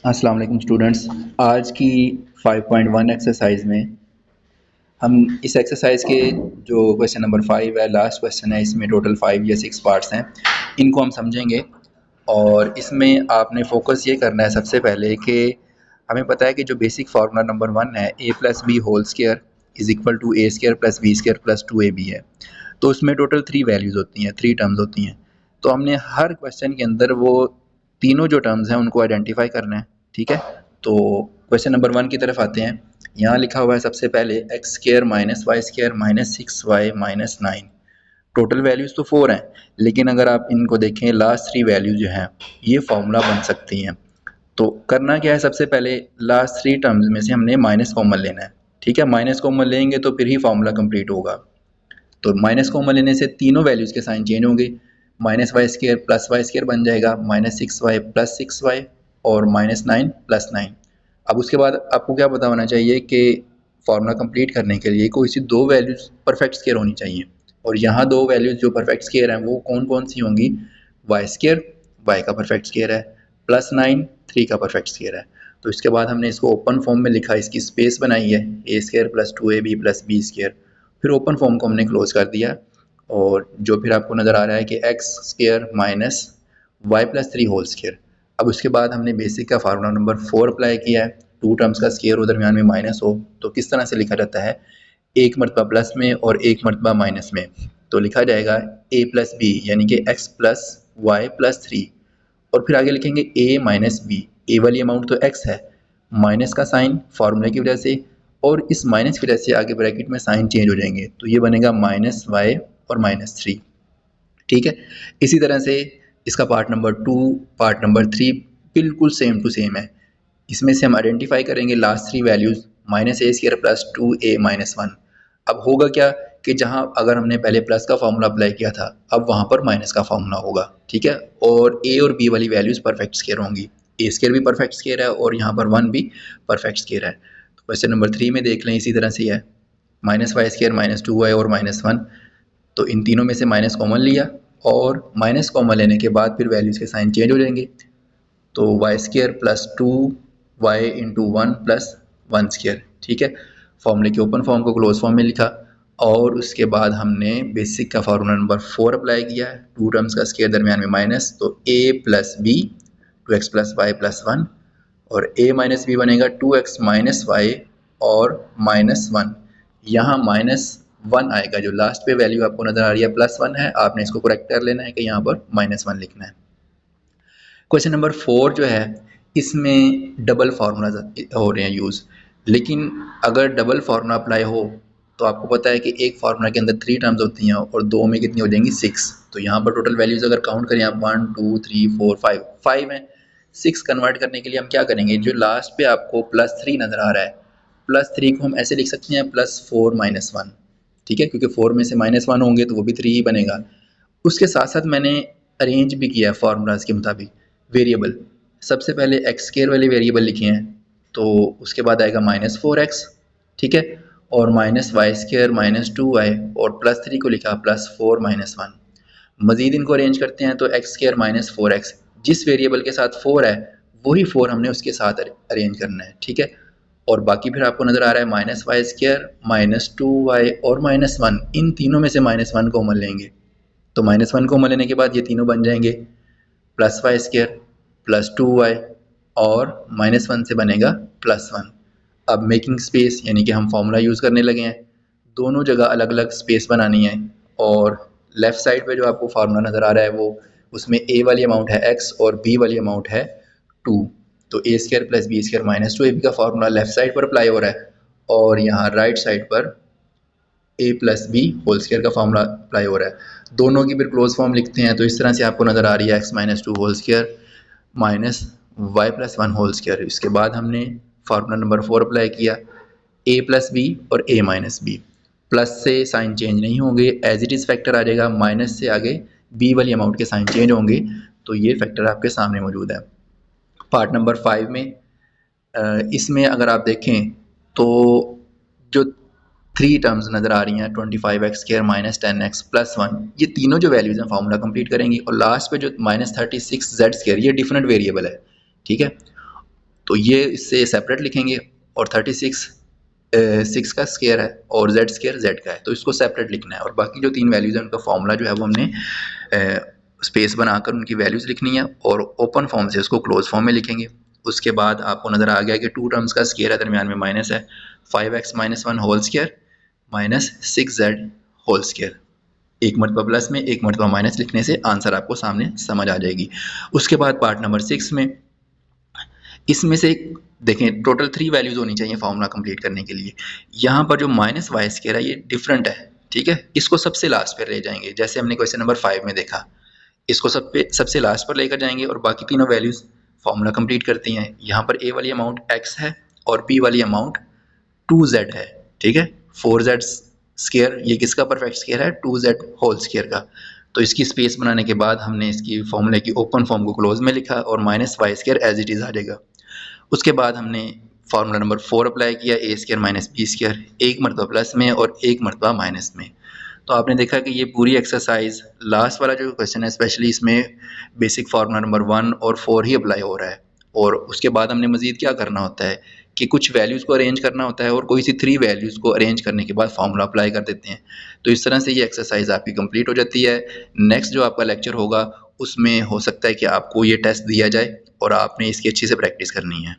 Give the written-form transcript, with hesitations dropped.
अस्सलाम वालेकुम स्टूडेंट्स। आज की 5.1 एक्सरसाइज में हम इस एक्सरसाइज के जो क्वेश्चन नंबर 5 है, लास्ट क्वेश्चन है, इसमें टोटल 5 या 6 पार्ट्स हैं। इनको हम समझेंगे और इसमें आपने फोकस ये करना है सबसे पहले कि हमें पता है कि जो बेसिक फार्मूला नंबर 1 है, a plus B whole square is equal to A square plus B square plus 2ab है। तो उसमें टोटल 3 वैल्यूज़ होती हैं, 3 टर्म्स होती हैं। तो हमने हर क्वेश्चन के अंदर वो तीनों जो टर्म्स हैं उनको आइडेंटिफाई करना है। ठीक है, तो क्वेश्चन नंबर 1 की तरफ आते हैं। यहाँ लिखा हुआ है सबसे पहले x square minus Y square minus 6y minus 9। Total values तो 4 हैं, लेकिन अगर आप इनको देखें लास्ट 3 वैल्यू जो हैं ये फार्मूला बन सकती हैं। तो करना क्या है, सबसे पहले लास्ट 3 टर्म्स में से हमने माइनस कॉमन लेना है। ठीक है, माइनस कॉमन लेंगे तो फिर ही फार्मूला कंप्लीट होगा। तो माइनस कॉमन लेने से तीनों वैल्यूज़ के साइन चेंज होंगे। Minus Y square plus y square बन जाएगा, माइनस 6y प्लस 6y और माइनस 9 प्लस 9। अब उसके बाद आपको क्या पता होना चाहिए कि फार्मूला कंप्लीट करने के लिए कोई सी दो वैल्यूज़ परफेक्ट स्क्वायर होनी चाहिए। और यहाँ दो वैल्यूज़ जो परफेक्ट स्क्वायर हैं वो कौन कौन सी होंगी? वाई स्क्वायर, वाई का परफेक्ट स्क्वायर है, प्लस 9 3 का परफेक्ट स्क्वायर है। तो इसके बाद हमने इसको ओपन फॉर्म में लिखा, इसकी स्पेस बनाई है A square plus 2ab plus B square. फिर ओपन फॉर्म को हमने क्लोज कर दिया और जो फिर आपको नज़र आ रहा है कि x square minus y plus 3 whole square. अब उसके बाद हमने बेसिक का फार्मूला नंबर 4 अप्लाई किया है। टू टर्म्स का स्क्वायर हो, दरमियान में माइनस हो, तो किस तरह से लिखा जाता है? एक मरतबा प्लस में और एक मरतबा माइनस में। तो लिखा जाएगा a प्लस बी यानी कि x प्लस वाई प्लस 3। और फिर आगे लिखेंगे a माइनस बी। ए वाली अमाउंट तो x है, माइनस का साइन फार्मूले की वजह से, और इस माइनस की वजह से आगे ब्रैकेट में साइन चेंज हो जाएंगे, तो ये बनेगा माइनस वाई और माइनस 3। ठीक है, इसी तरह से इसका पार्ट नंबर 2, पार्ट नंबर 3 बिल्कुल सेम टू सेम है। इसमें से हम आइडेंटिफाई करेंगे लास्ट 3 वैल्यूज़, माइनस ए स्क्वायर प्लस 2a माइनस 1। अब होगा क्या कि जहाँ अगर हमने पहले प्लस का फार्मूला अप्लाई किया था, अब वहाँ पर माइनस का फार्मूला होगा। ठीक है, और a और b वाली वैल्यूज़ परफेक्ट स्क्वायर होंगी। ए स्क्वायर भी परफेक्ट स्क्वायर है और यहाँ पर 1 भी परफेक्ट स्क्वायर है। तो क्वेश्चन नंबर 3 में देख लें, इसी तरह से है minus Y square minus 2y और माइनस 1। तो इन तीनों में से माइनस कॉमन लिया और माइनस कॉमन लेने के बाद फिर वैल्यूज़ के साइन चेंज हो जाएंगे। तो y square plus 2y into 1 plus 1 square. ठीक है, फॉर्मूले के ओपन फॉर्म को क्लोज फॉर्म में लिखा और उसके बाद हमने बेसिक का फार्मूला नंबर 4 अप्लाई किया है। टू टर्म्स का स्क्वायर दरमियान में माइनस, तो a plus B 2x plus y plus 1 और a माइनस बी बनेगा 2x माइनस वाई और माइनस 1। यहाँ माइनस 1 आएगा, जो लास्ट पे वैल्यू आपको नज़र आ रही है प्लस 1 है, आपने इसको करेक्ट कर लेना है कि यहाँ पर माइनस 1 लिखना है। क्वेश्चन नंबर 4 जो है, इसमें डबल फार्मूला हो रहे हैं यूज़। लेकिन अगर डबल फार्मूला अप्लाई हो तो आपको पता है कि एक फार्मूला के अंदर 3 टर्म्स होती हैं और दो में कितनी हो जाएंगी? 6। तो यहाँ पर टोटल वैल्यूज़ अगर काउंट करें आप 1 2 3 4 5 5 हैं। 6 कन्वर्ट करने के लिए हम क्या करेंगे? जो लास्ट पे आपको प्लस 3 नज़र आ रहा है, प्लस 3 को हम ऐसे लिख सकते हैं प्लस 4 माइनस 1। ठीक है, क्योंकि 4 में से माइनस 1 होंगे तो वो भी 3 ही बनेगा। उसके साथ साथ मैंने अरेंज भी किया है फार्मूलाज के मुताबिक वेरिएबल। सबसे पहले एक्स स्क्वायर वाले वेरिएबल लिखे हैं, तो उसके बाद आएगा माइनस 4x। ठीक है, और minus Y square minus 2y और प्लस 3 को लिखा प्लस 4 माइनस 1। मज़ीद इनको अरेंज करते हैं तो एक्स स्क्वायर माइनस 4x, जिस वेरिएबल के साथ 4 है वही 4 हमने उसके साथ अरेंज करना है। ठीक है, और बाकी फिर आपको नज़र आ रहा है minus Y square minus 2y और माइनस 1। इन तीनों में से माइनस 1 कॉमन लेंगे, तो माइनस 1 कॉमन लेने के बाद ये तीनों बन जाएंगे plus y square plus 2y और माइनस 1 से बनेगा प्लस 1। अब मेकिंग स्पेस यानी कि हम फॉर्मूला यूज़ करने लगे हैं, दोनों जगह अलग अलग स्पेस बनानी है। और लेफ़्ट साइड पे जो आपको फार्मूला नज़र आ रहा है वो, उसमें a वाली अमाउंट है x और b वाली अमाउंट है 2। तो A square plus B square minus 2ab का फार्मूला लेफ़्ट साइड पर अप्लाई हो रहा है और यहाँ राइट साइड पर a plus B whole square का फार्मूला अप्लाई हो रहा है। दोनों की फिर क्लोज फॉर्म लिखते हैं, तो इस तरह से आपको नज़र आ रही है x minus 2 whole square minus y plus 1 whole square. इसके बाद हमने फार्मूला नंबर 4 अप्लाई किया, a प्लस बी और a माइनस बी। प्लस से साइन चेंज नहीं होंगे, एज इट इज़ फैक्टर आ जाएगा, माइनस से आगे b वाली अमाउंट के साइन चेंज होंगे, तो ये फैक्टर आपके सामने मौजूद है। पार्ट नंबर 5 में इसमें अगर आप देखें तो जो 3 टर्म्स नज़र आ रही हैं 25x square minus 10x plus 1, ये तीनों जो वैल्यूज़ हैं फार्मूला कंप्लीट करेंगी। और लास्ट पे जो माइनस 36z स्क्वायर, ये डिफरेंट वेरिएबल है। ठीक है, तो ये इससे सेपरेट लिखेंगे और 36 6 का स्क्वायर है और z स्क्वायर z का है, तो इसको सेपरेट लिखना है। और बाकी जो 3 वैल्यूज़ हैं उनका फॉर्मूला जो है वो हमने स्पेस बनाकर उनकी वैल्यूज़ लिखनी है और ओपन फॉर्म से उसको क्लोज फॉर्म में लिखेंगे। उसके बाद आपको नज़र आ गया कि 2 टर्म्स का स्क्वायर है, दरमियान में माइनस है, 5x - 1 whole square minus 6z whole square. एक मरतबा प्लस में एक मरतबा माइनस लिखने से आंसर आपको सामने समझ आ जाएगी। उसके बाद पार्ट नंबर 6 में इसमें से देखें टोटल 3 वैल्यूज़ होनी चाहिए फार्मूला कंप्लीट करने के लिए। यहाँ पर जो माइनस वाई स्क्वायर है ये डिफरेंट है, ठीक है, इसको सबसे लास्ट पर ले जाएंगे, जैसे हमने क्वेश्चन नंबर 5 में देखा। इसको सबसे लास्ट पर लेकर जाएंगे और बाकी तीनों वैल्यूज़ फार्मूला कंप्लीट करती हैं। यहाँ पर ए वाली अमाउंट x है और बी वाली अमाउंट 2z है, ठीक है। 4z स्क्वायर ये किसका परफेक्ट स्क्वायर है, 2z होल स्क्वायर का। तो इसकी स्पेस बनाने के बाद हमने इसकी फॉर्मूले की ओपन फॉर्म को क्लोज में लिखा और minus Y square as it is आ जाएगा। उसके बाद हमने फार्मूला नंबर 4 अप्लाई किया, A square minus B square, एक मरतबा प्लस में और एक मरतबा माइनस में। तो आपने देखा कि ये पूरी एक्सरसाइज लास्ट वाला जो क्वेश्चन है स्पेशली इसमें बेसिक फार्मूला नंबर 1 और 4 ही अप्लाई हो रहा है। और उसके बाद हमने मज़ीद क्या करना होता है कि कुछ वैल्यूज़ को अरेंज करना होता है और कोई सी 3 वैल्यूज़ को अरेंज करने के बाद फार्मूला अप्लाई कर देते हैं। तो इस तरह से ये एक्सरसाइज आपकी कंप्लीट हो जाती है। नेक्स्ट जो आपका लेक्चर होगा उसमें हो सकता है कि आपको ये टेस्ट दिया जाए और आपने इसकी अच्छी से प्रैक्टिस करनी है।